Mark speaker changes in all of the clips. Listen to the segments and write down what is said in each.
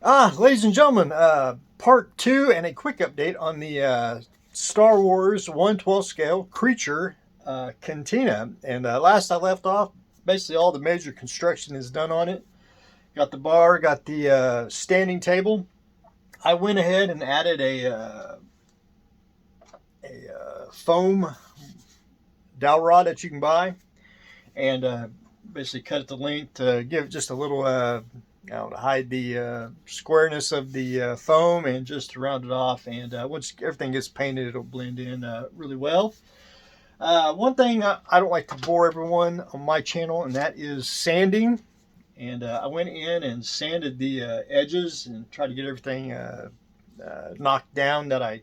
Speaker 1: Ladies and gentlemen, part two and a quick update on the Star Wars 1/12 scale Creature Cantina. And last I left off, basically all the major construction is done on it. Got the bar, got the standing table. I went ahead and added a foam dowel rod that you can buy, and basically cut it to length to give it just a little to hide the squareness of the foam and just to round it off. And once everything gets painted, it'll blend in really well. One thing I don't like to bore everyone on my channel, and that is sanding. And I went in and sanded the edges and tried to get everything knocked down that I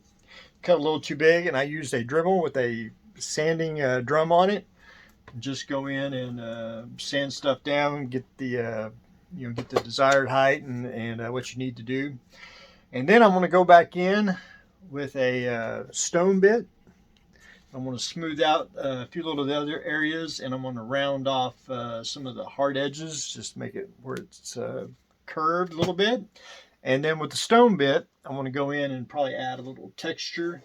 Speaker 1: cut a little too big. And I used a Dremel with a sanding drum on it. Just go in and sand stuff down, get the get the desired height and what you need to do. And then I'm going to go back in with a stone bit. I'm going to smooth out a few little of the other areas, and I'm going to round off some of the hard edges, just make it where it's curved a little bit. And then with the stone bit, I'm going to go in and probably add a little texture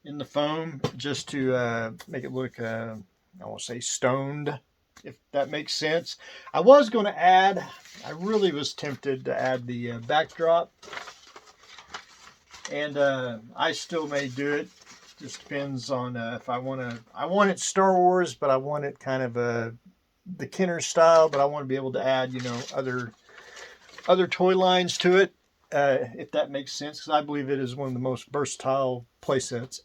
Speaker 1: in the foam just to make it look, I won't say stoned, if that makes sense. I was going to add, I really was tempted to add the backdrop, and I still may do it. Just depends on if I want it Star Wars, but I want it kind of the Kenner style, but I want to be able to add, other toy lines to it, if that makes sense, because I believe it is one of the most versatile playsets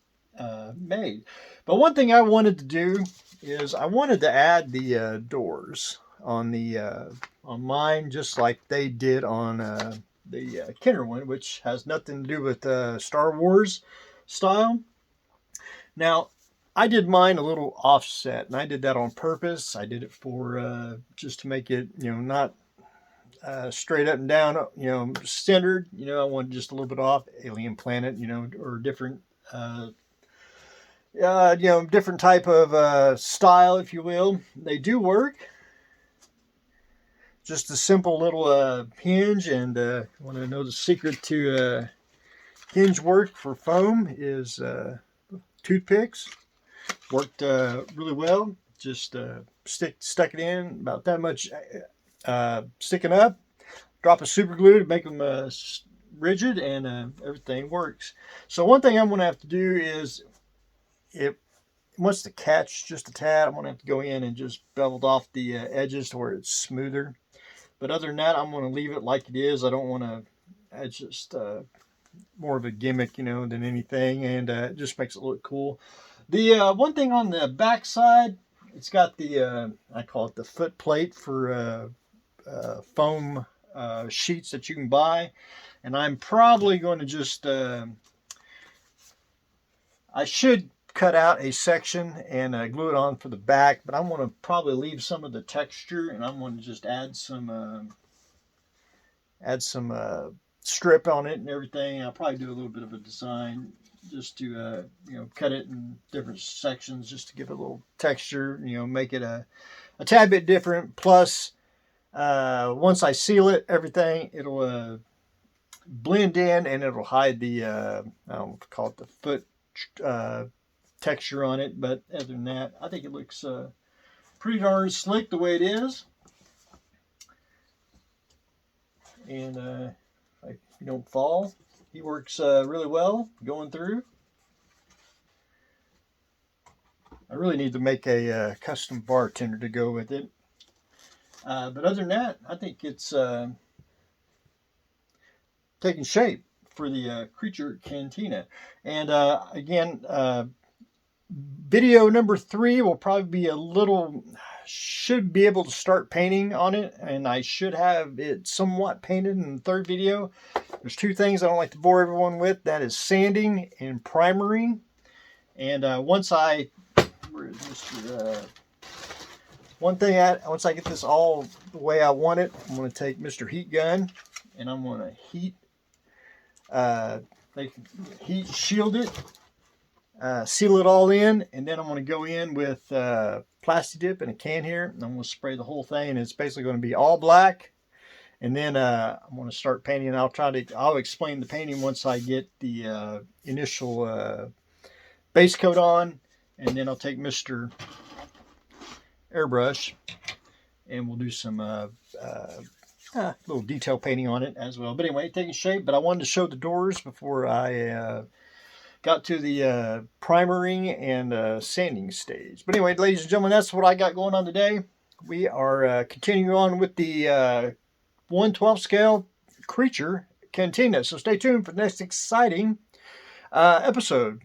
Speaker 1: made. But one thing I wanted to do is I wanted to add the doors on the on mine, just like they did on the Kenner one, which has nothing to do with Star Wars style. Now, I did mine a little offset, and I did that on purpose. I did it for just to make it, not straight up and down, centered. I wanted just a little bit off, alien planet, or different, different type of style, if you will. They do work. Just a simple little hinge, and want to know the secret to hinge work for foam is toothpicks. Worked really well. Just stuck it in about that much, sticking up. Drop of super glue to make them rigid, and everything works. So one thing I'm going to have to do is, it wants to catch just a tad, I'm going to have to go in and just bevel off the edges to where it's smoother. But other than that, I'm going to leave it like it is. I don't want to. It's just more of a gimmick, than anything, and it just makes it look cool. The one thing on the back side, it's got the I call it the foot plate for foam sheets that you can buy, and I'm probably going to just I should cut out a section and glue it on for the back, but I'm going to probably leave some of the texture, and I'm going to just add some strip on it and everything. I'll probably do a little bit of a design just to cut it in different sections just to give it a little texture, make it a tad bit different. Plus, once I seal it, everything, it'll blend in, and it'll hide the I don't call it the foot texture on it. But other than that, I think it looks pretty darn slick the way it is. And if you don't fall, he works really well going through. I really need to make a custom bartender to go with it. But other than that, I think it's taking shape for the Creature Cantina. And again, video number 3 will probably be should be able to start painting on it, and I should have it somewhat painted in the 3rd video. There's 2 things I don't like to bore everyone with. That is sanding and primering. And once I get this all the way I want it, I'm going to take Mr. Heat Gun, and I'm going to heat shield it, seal it all in, and then I'm going to go in with Plasti Dip in a can here, and I'm going to spray the whole thing, and it's basically going to be all black, And then I'm going to start painting. I'll explain the painting once I get the initial base coat on, and then I'll take Mr. Airbrush and we'll do some little detail painting on it as well. But anyway, taking shape. But I wanted to show the doors before I got to the primering and sanding stage. But anyway, ladies and gentlemen, that's what I got going on today. We are continuing on with the 1/12 scale Creature Cantina. So stay tuned for the next exciting episode.